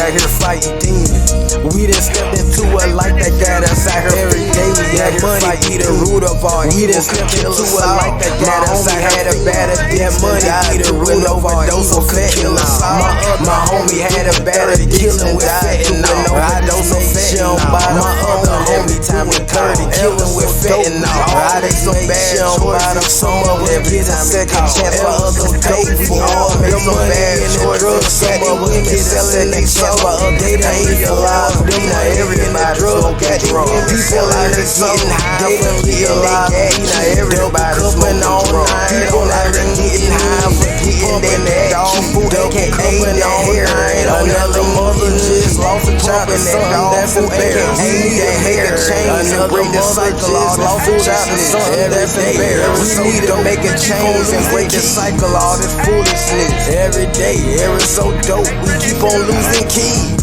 out here fighting demons. We done stepped into a life that got us out here every day. We out here fighting the root of our evil. We done stepped into a life that got us out here. Had a bad addiction. Money be the root of our evil. Could kill us all. My homie had a bad addiction with fentanyl. I don't know fentanyl. My other homie time to 30 killing with fentanyl. I they so bad choices. Some of them get a second chance for others pay for. All make some bad choices. Some of them get a second chance for others they ain't alive. Them not everybody drug got drunk. People out here getting high, they done realized not everybody's coming on. People out here getting high, forgetting that dog food ain't coming on here. Another mother just lost a child and that dog food ain't that hair change and break the cycle. All this food out the sun that's embarrassed. We need to make a change and break the cycle. All this foolishness every day, every so dope. We keep on losing keys.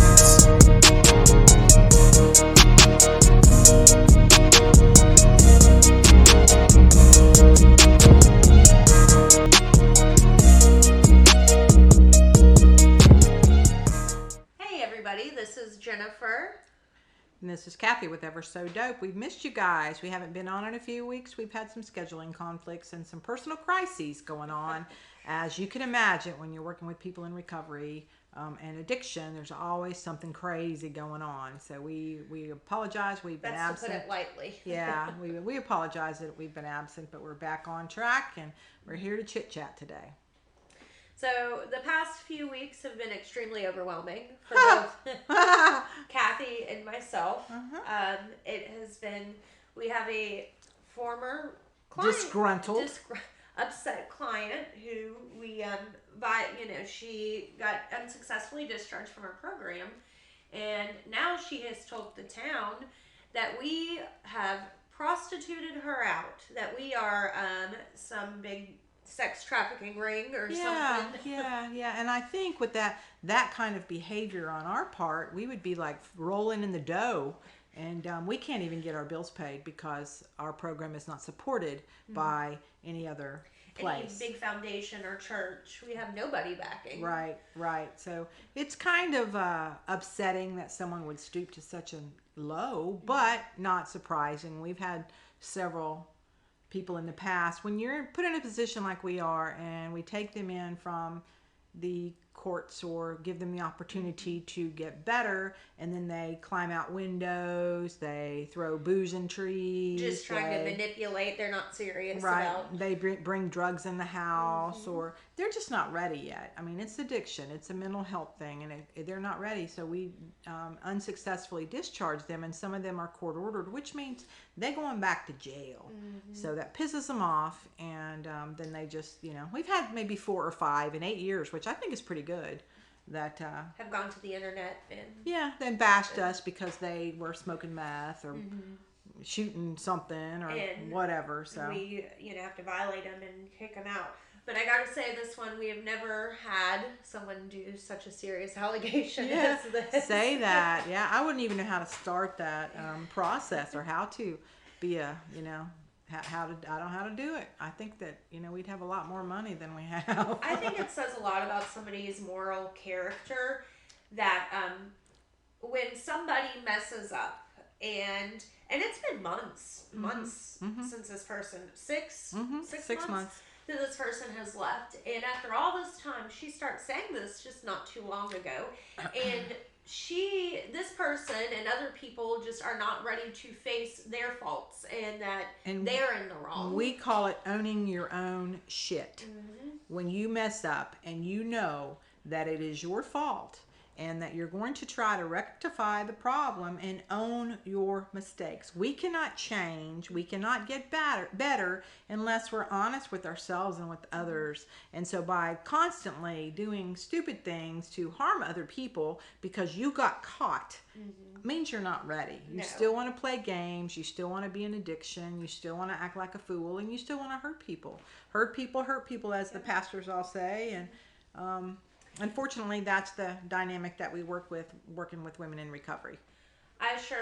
This is Jennifer. And this is Cathy with Ever So Dope. We've missed you guys. We haven't been on in a few weeks. We've had some scheduling conflicts and some personal crises going on. As you can imagine, when you're working with people in recovery and addiction, there's always something crazy going on. So we apologize. We've been absent. That's to put it lightly. Yeah, we apologize that we've been absent, but we're back on track and we're here to chit chat today. So the past few weeks have been extremely overwhelming for both Cathy and myself. It has been, we have a former client, disgruntled, upset client who we, she got unsuccessfully discharged from our program. And now she has told the town that we have prostituted her out, that we are some big sex trafficking ring or something. Yeah. And I think with that kind of behavior on our part, we would be like rolling in the dough, and we can't even get our bills paid because our program is not supported by any other place. Any big foundation or church. We have nobody backing. Right. So it's kind of upsetting that someone would stoop to such a low, but not surprising. We've had several people in the past, when you're put in a position like we are and we take them in from the courts or give them the opportunity to get better, and then they climb out windows, they throw booze in trees, just trying to manipulate, they're not serious about. They bring drugs in the house, or they're just not ready yet. I mean, it's addiction, it's a mental health thing, and they're not ready, so we unsuccessfully discharge them, and some of them are court ordered, which means they're going back to jail. So that pisses them off, and then they just, we've had maybe 4 or 5 in 8 years, which I think is pretty good, that have gone to the internet and then bashed us because they were smoking meth or shooting something or whatever. So we have to violate them and kick them out. But I gotta say, this one, we have never had someone do such a serious allegation as this. Say that. Yeah, I wouldn't even know how to start that process or how to be a I don't know how to do it. I think that, we'd have a lot more money than we have. I think it says a lot about somebody's moral character that when somebody messes up, and it's been months since this person, 6 months that this person has left. And after all this time, she starts saying this just not too long ago. And this person and other people just are not ready to face their faults and that they're in the wrong. We call it owning your own shit. When you mess up and you know that it is your fault and that you're going to try to rectify the problem and own your mistakes. We cannot change, we cannot get better unless we're honest with ourselves and with others. And so by constantly doing stupid things to harm other people because you got caught, means you're not ready. You still want to play games, you still want to be in addiction, you still want to act like a fool, and you still want to hurt people. Hurt people, as the pastors all say. And unfortunately, that's the dynamic that we working with women in recovery.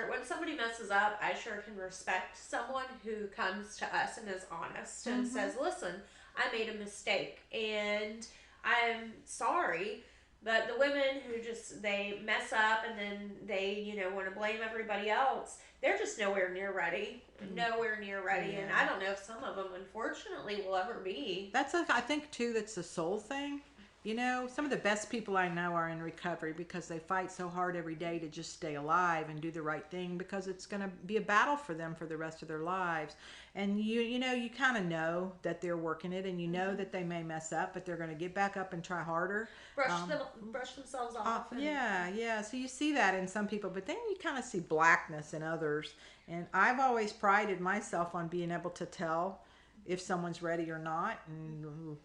When somebody messes up, I sure can respect someone who comes to us and is honest and says, listen, I made a mistake and I'm sorry, But the women who just, they mess up and then they, want to blame everybody else, they're just nowhere near ready. Nowhere near ready. Yeah. And I don't know if some of them, unfortunately, will ever be. I think too, that's a soul thing. Some of the best people I know are in recovery because they fight so hard every day to just stay alive and do the right thing, because it's going to be a battle for them for the rest of their lives. And you kind of know that they're working it, and you know that they may mess up, but they're going to get back up and try harder. Brush themselves off. Yeah. So you see that in some people, but then you kind of see blackness in others. And I've always prided myself on being able to tell if someone's ready or not. And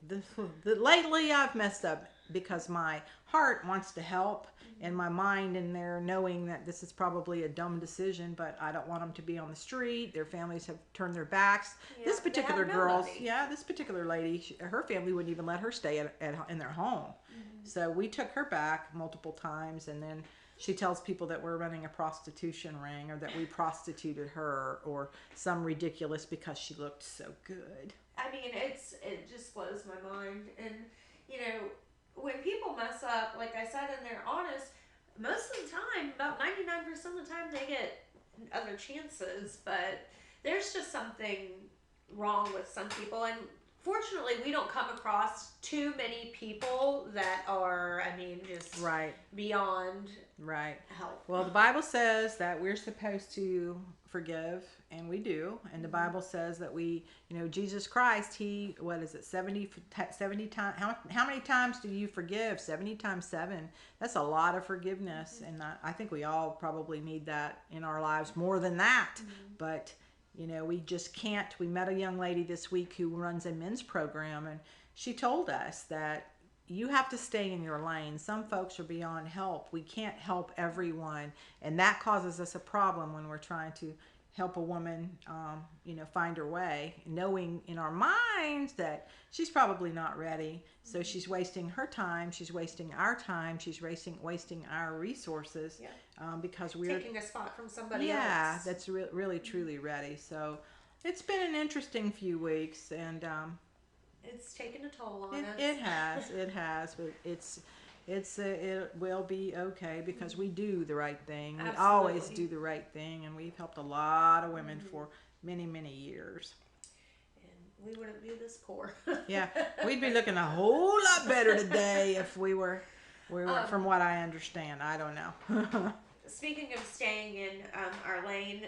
lately I've messed up because my heart wants to help and my mind in there knowing that this is probably a dumb decision, but I don't want them to be on the street. Their families have turned their backs. Yeah, This particular they have girl, nobody. this particular lady, her family wouldn't even let her stay in their home. So we took her back multiple times, and then she tells people that we're running a prostitution ring, or that we prostituted her, or some ridiculous because she looked so good. I mean, it just blows my mind. And, when people mess up, like I said, and they're honest, most of the time, about 99% of the time, they get other chances. But there's just something wrong with some people. And fortunately, we don't come across too many people that are, just Right. beyond Right. help. Well, the Bible says that we're supposed to forgive, and we do. And the Bible says that we, Jesus Christ, he, 70 times, how many times do you forgive? 70 times 7. That's a lot of forgiveness. And I think we all probably need that in our lives more than that. But, we just can't. We met a young lady this week who runs a men's program, and she told us that you have to stay in your lane. Some folks are beyond help. We can't help everyone, and that causes us a problem when we're trying to help a woman, find her way, knowing in our minds that she's probably not ready. So she's wasting her time. She's wasting our time. She's wasting our resources, because we're taking a spot from somebody else. else. That's really truly ready. So it's been an interesting few weeks, and It's taken a toll on us. it has, but it will be okay because we do the right thing. We always Absolutely. do the right thing, and we've helped a lot of women for many years. And we wouldn't be this poor. Yeah, we'd be looking a whole lot better today if we were from what I understand. I don't know. Speaking of staying in our lane,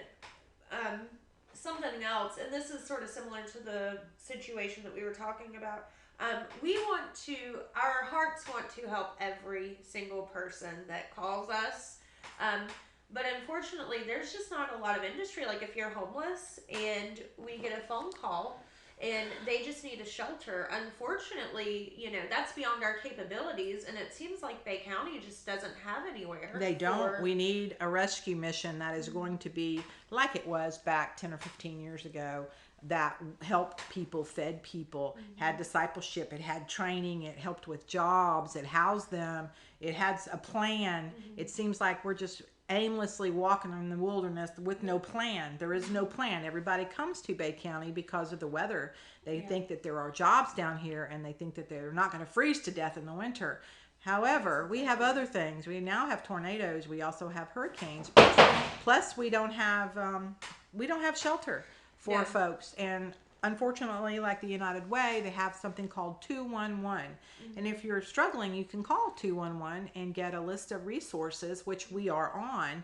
something else, and this is sort of similar to the situation that we were talking about. Our hearts want to help every single person that calls us. But unfortunately, there's just not a lot of industry. Like if you're homeless and we get a phone call and they just need a shelter, unfortunately, that's beyond our capabilities. And it seems like Bay County just doesn't have anywhere. They don't. We need a rescue mission that is going to be like it was back 10 or 15 years ago, that helped people, fed people, had discipleship, it had training, it helped with jobs, it housed them, it had a plan. It seems like we're just aimlessly walking in the wilderness with no plan. There is no plan. Everybody comes to Bay County because of the weather. They think that there are jobs down here, and they think that they're not going to freeze to death in the winter. However, we have other things. We now have tornadoes. We also have hurricanes. Plus, we don't have shelter for folks. And unfortunately, like the United Way, they have something called 211. And if you're struggling, you can call 211 and get a list of resources, which we are on,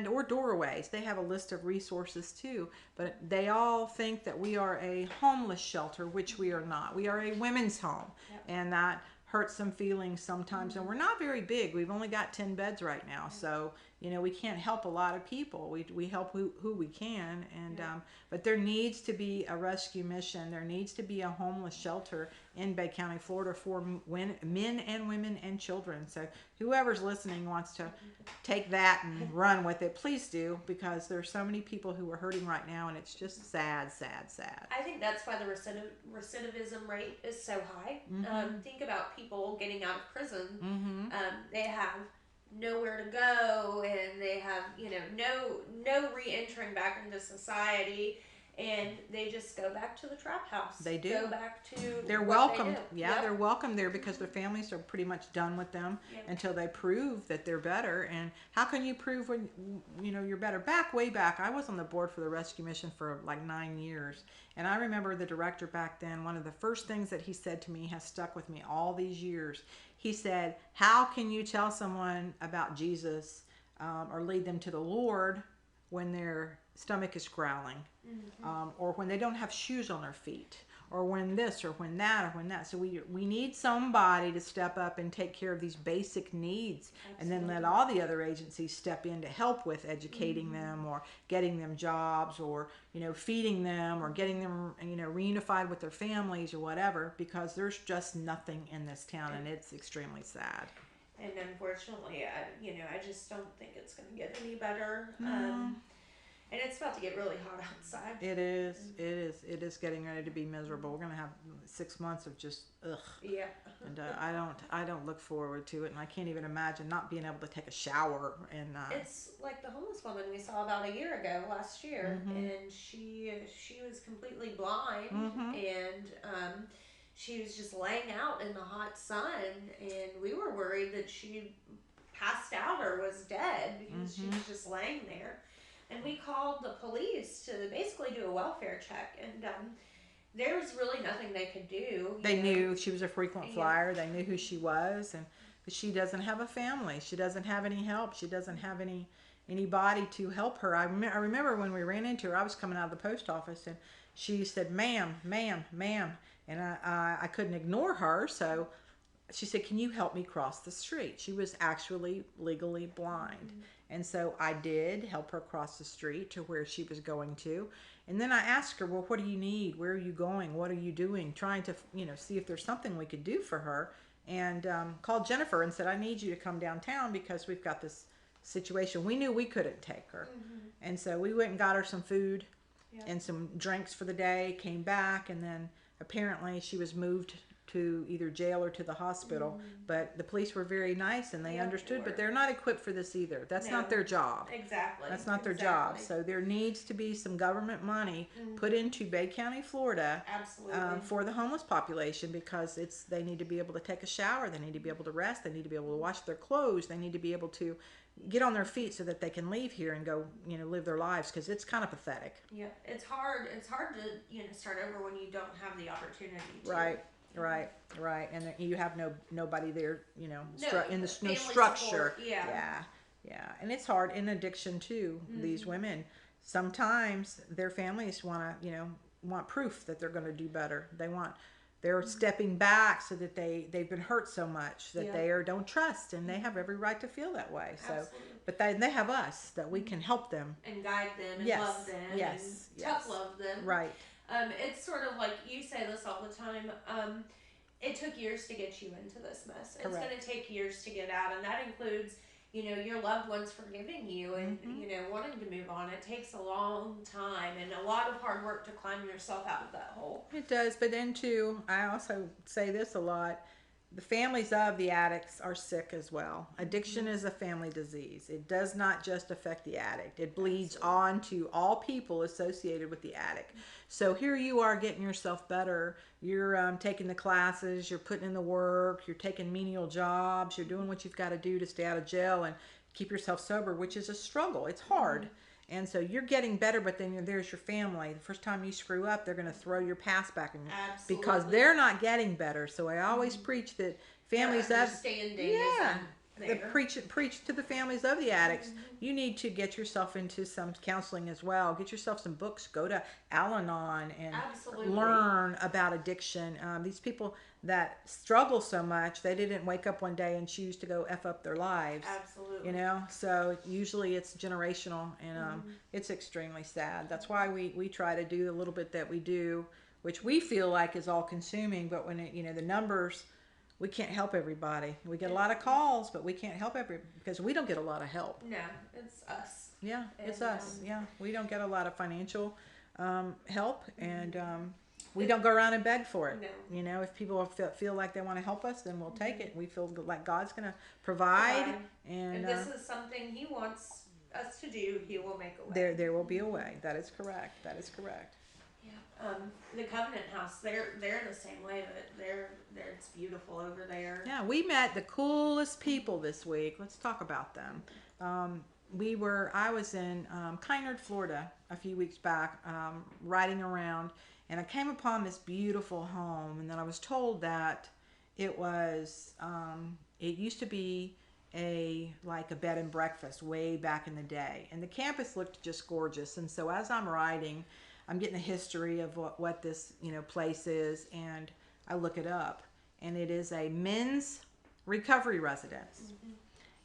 or doorways. They have a list of resources too. But they all think that we are a homeless shelter, which we are not. We are a women's home. And that hurts some feelings sometimes. And we're not very big. We've only got 10 beds right now. So, we can't help a lot of people. We help who we can. And but there needs to be a rescue mission. There needs to be a homeless shelter in Bay County, Florida, for men and women and children. So whoever's listening wants to take that and run with it, please do, because there's so many people who are hurting right now, and it's just sad. I think that's why the recidivism rate is so high. Think about people getting out of prison. They have nowhere to go, and they have no re-entering back into society, and they just go back to the trap house. They do. Go back to They're what welcome. They do. Yeah, Yep. they're welcome there because their families are pretty much done with them Yep. until they prove that they're better. And how can you prove when you're better? Way back, I was on the board for the rescue mission for like 9 years, and I remember the director back then. One of the first things that he said to me has stuck with me all these years. He said, "How can you tell someone about Jesus or lead them to the Lord when their stomach is growling, or when they don't have shoes on their feet, or when this, or when that, or when that?" So we need somebody to step up and take care of these basic needs, and then let all the other agencies step in to help with educating them, or getting them jobs, or feeding them, or getting them reunified with their families or whatever, because there's just nothing in this town, and it's extremely sad. And unfortunately, I just don't think it's going to get any better. And it's about to get really hot outside. It is. It is getting ready to be miserable. We're gonna have 6 months of just ugh. Yeah. And I don't look forward to it, and I can't even imagine not being able to take a shower. And it's like the homeless woman we saw about a year ago, last year, and she was completely blind, and she was just laying out in the hot sun, and we were worried that she passed out or was dead because she was just laying there. And we called the police to basically do a welfare check, and there was really nothing they could do. They knew she was a frequent flyer. They knew who she was, and she doesn't have a family. She doesn't have any help. She doesn't have anybody to help her. I remember when we ran into her, I was coming out of the post office, and she said, "Ma'am, ma'am, ma'am," and I couldn't ignore her, so she said, "Can you help me cross the street?" She was actually legally blind. And so I did help her cross the street to where she was going to. And then I asked her, "Well, what do you need? Where are you going? What are you doing?" Trying to, see if there's something we could do for her. And called Jennifer and said, "I need you to come downtown because we've got this situation." We knew we couldn't take her. And so we went and got her some food and some drinks for the day, came back, and then apparently she was moved to either jail or to the hospital. But the police were very nice, and they understood, but they're not equipped for this either. That's not their job. Exactly. That's not their job. So there needs to be some government money put into Bay County, Florida, for the homeless population, because they need to be able to take a shower, they need to be able to rest, they need to be able to wash their clothes, they need to be able to get on their feet so that they can leave here and go, live their lives, because it's kind of pathetic. Yeah, it's hard to start over when you don't have the opportunity to. Right, and you have nobody there, no structure. Support, Yeah, and it's hard in addiction too. These women, sometimes their families want proof that they're going to do better. They're stepping back so that they've been hurt so much that they don't trust, and they have every right to feel that way. So, Absolutely. but they have us that we can help them And guide them and Yes, love them yes, and tough love them. Right. It's sort of like you say this all the time. It took years to get you into this mess. It's Correct. going to take years to get out, and that includes, your loved ones forgiving you and wanting to move on. It takes a long time and a lot of hard work to climb yourself out of that hole. It does, but then too, I also say this a lot. The families of the addicts are sick as well. Addiction is a family disease. It does not just affect the addict. It bleeds on to all people associated with the addict. So here you are getting yourself better. You're taking the classes, you're putting in the work, you're taking menial jobs, you're doing what you've got to do to stay out of jail and keep yourself sober, which is a struggle. It's hard. And so you're getting better, but then there's your family. The first time you screw up, they're going to throw your past back in, because they're not getting better. So I always preach that families preach to the families of the addicts. You need to get yourself into some counseling as well. Get yourself some books. Go to Al-Anon and learn about addiction. These people that struggle so much, they didn't wake up one day and choose to go F up their lives. Absolutely. So usually it's generational, and it's extremely sad. That's why we try to do a little bit that we do, which we feel like is all consuming, but when the numbers, we can't help everybody. We get a lot of calls, but we can't help because we don't get a lot of help. No, it's us. Yeah, it's us. Yeah, we don't get a lot of financial help, and we don't go around and beg for it. No. If people feel like they want to help us, then we'll take it. We feel like God's going to provide, and this is something He wants us to do. He will make a way. There will be a way. That is correct. Yeah. The Covenant House, they're the same way, but they're it's beautiful over there. Yeah, we met the coolest people this week. Let's talk about them. I was in Kynard, Florida a few weeks back, riding around, and I came upon this beautiful home, and then I was told that it was, it used to be like a bed and breakfast way back in the day, and the campus looked just gorgeous. And so as I'm riding, I'm getting a history of what this place is, and I look it up, and it is a men's recovery residence.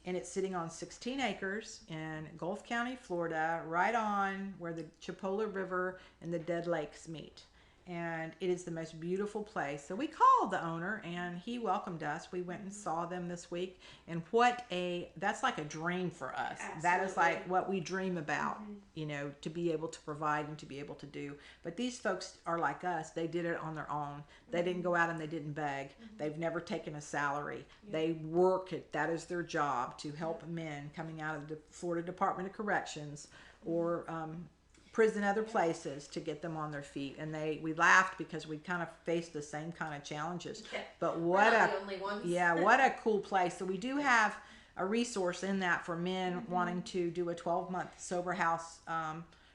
And it's sitting on 16 acres in Gulf County, Florida, right on where the Chipola River and the Dead Lakes meet. And it is the most beautiful place. So we called the owner, and he welcomed us. We went and saw them this week, and that's like a dream for us. Absolutely. That is like what we dream about, to be able to provide and to be able to do. But these folks are like us. They did it on their own. They didn't go out and they didn't beg. They've never taken a salary. They work it. That is their job, to help men coming out of the Florida Department of Corrections or prison, other places, to get them on their feet. And we laughed because we kind of faced the same kind of challenges. Yeah. But We're not the only ones. what a cool place. So we do have a resource in that for men wanting to do a 12-month sober house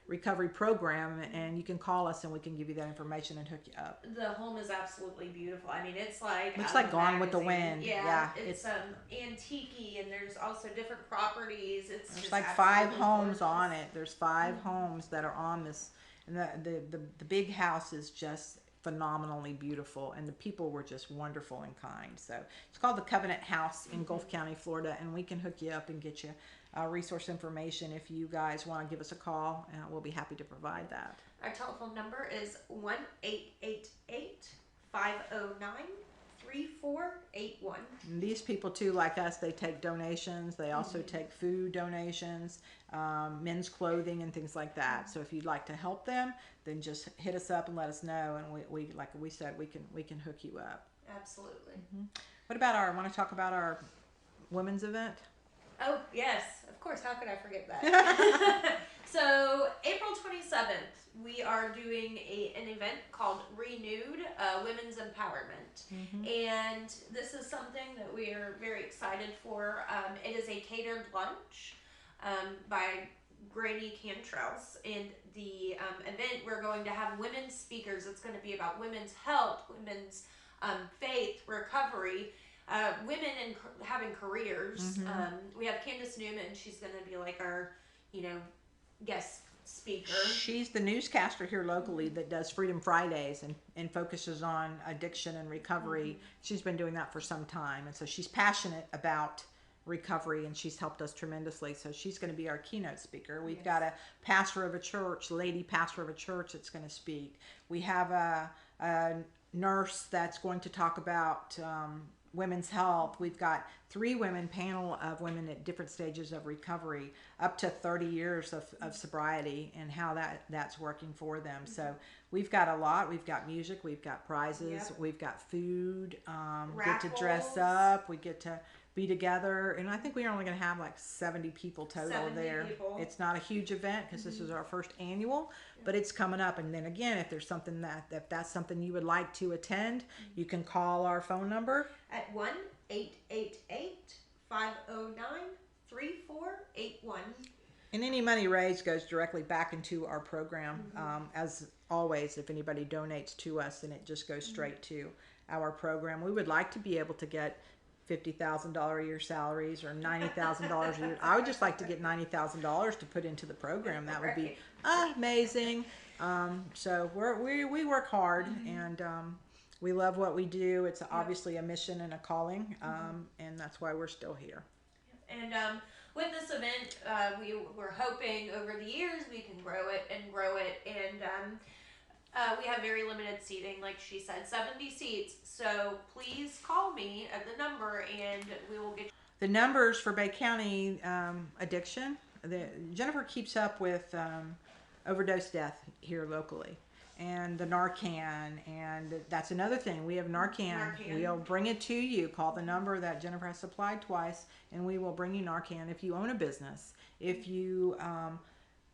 recovery program, and you can call us and we can give you that information and hook you up. The home is absolutely beautiful. I mean, it's like Looks out like of a Gone with the magazine. Wind. Yeah, Yeah, it's antique, and there's also different properties. It's There's just like 5 absolutely homes gorgeous. on it. There's 5 homes that are on this, and the big house is just phenomenally beautiful, and the people were just wonderful and kind. So it's called the Covenant House in Gulf County, Florida, and we can hook you up and get you resource information if you guys want to give us a call, and we'll be happy to provide that. Our telephone number is 1-888-509-3481. And these people too, like us, they take donations. They also take food donations, men's clothing, and things like that. So if you'd like to help them, then just hit us up and let us know, and we like we said, we can hook you up. Absolutely. What about want to talk about our women's event? Oh, yes. Of course. How could I forget that? So, April 27th, we are doing an event called Renewed Women's Empowerment. And this is something that we are very excited for. It is a catered lunch by Granny Cantrell's. And the event, we're going to have women's speakers. It's going to be about women's health, women's faith, recovery, women and having careers. We have Candace Newman. She's going to be like our, guest speaker. She's the newscaster here locally that does Freedom Fridays and focuses on addiction and recovery. She's been doing that for some time, and so she's passionate about recovery, and she's helped us tremendously. So she's going to be our keynote speaker. We've got a pastor of a church, lady pastor of a church, that's going to speak. We have a nurse that's going to talk about women's health. We've got 3 women panel of women at different stages of recovery, up to 30 years of sobriety, and how that's working for them. So we've got a lot. We've got music, we've got prizes, we've got food, get to dress up, we get to be together, and I think we're only going to have like 70 people total 70 there. people. It's not a huge event because this is our first annual, but it's coming up. And then again, if there's something if that's something you would like to attend, you can call our phone number At 1-888-509-3481. and any money raised goes directly back into our program. As always, if anybody donates to us, then it just goes straight to our program. We would like to be able to get $50,000 a year salaries or $90,000 a year. I would just like to get $90,000 to put into the program. That would be amazing. So we work hard, and we love what we do. It's obviously a mission and a calling, and that's why we're still here. And with this event, we're hoping over the years we can grow it. And we have very limited seating, like she said, 70 seats. So please call me at the number, and we will get The numbers for Bay County addiction, Jennifer keeps up with overdose death here locally, and the Narcan, and that's another thing. We have Narcan. We'll bring it to you. Call the number that Jennifer has supplied twice, and we will bring you Narcan. If you own a business, if you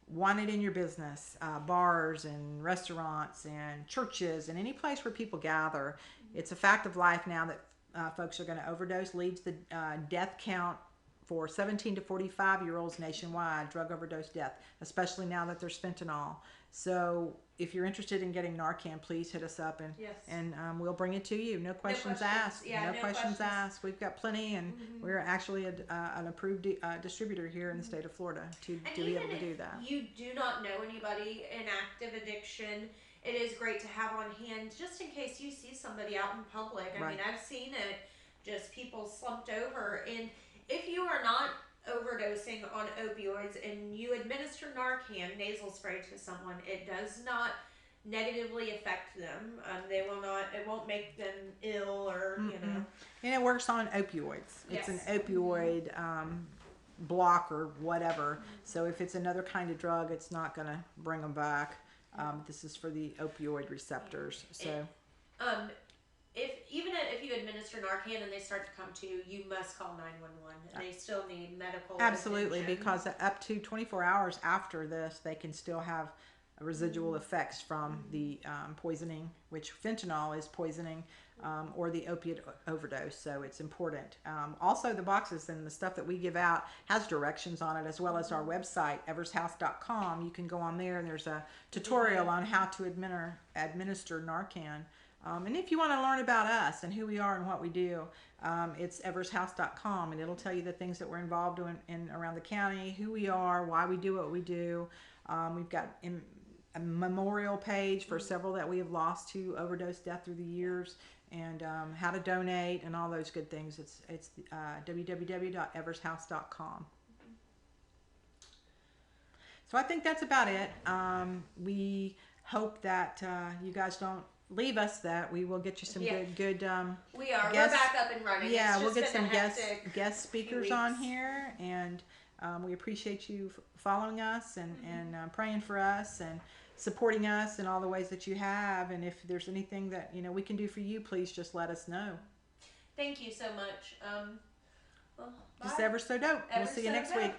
want it in your business, bars and restaurants and churches and any place where people gather. It's a fact of life now that folks are going to overdose. Leads the death count for 17 to 45-year-olds nationwide, drug overdose death, especially now that there's fentanyl. So if you're interested in getting Narcan, please hit us up and we'll bring it to you. No questions asked. Yeah, no questions asked. We've got plenty, and we're actually an approved distributor here in the state of Florida to be able to do that. If you do not know anybody in active addiction, it is great to have on hand just in case you see somebody out in public. I mean, I've seen it, just people slumped over. And if you are not overdosing on opioids and you administer Narcan nasal spray to someone, it does not negatively affect them. They will not. It won't make them ill or you know. And it works on opioids. It's an opioid block or whatever. So if it's another kind of drug, it's not going to bring them back. This is for the opioid receptors. So. If you administer Narcan and they start to come to, you must call 911. And they still need medical Absolutely, attention. because up to 24 hours after this, they can still have residual effects from the poisoning, which fentanyl is poisoning, or the opiate overdose. So it's important. Also, the boxes and the stuff that we give out has directions on it, as well as our website, evershouse.com. You can go on there, and there's a tutorial on how to administer Narcan. And if you want to learn about us and who we are and what we do, it's evershouse.com, and it'll tell you the things that we're involved in around the county, who we are, why we do what we do. We've got a memorial page for several that we have lost to overdose death through the years, and how to donate and all those good things. It's www.evershouse.com. So I think that's about it. We hope that you guys don't leave us, that we will get you some good we are guests. We're back up and running. Yeah, we'll get some guest speakers on here, and we appreciate you following us and praying for us and supporting us in all the ways that you have. And if there's anything that we can do for you, please just let us know. Thank you so much. Just ever so dope. We'll see you next week.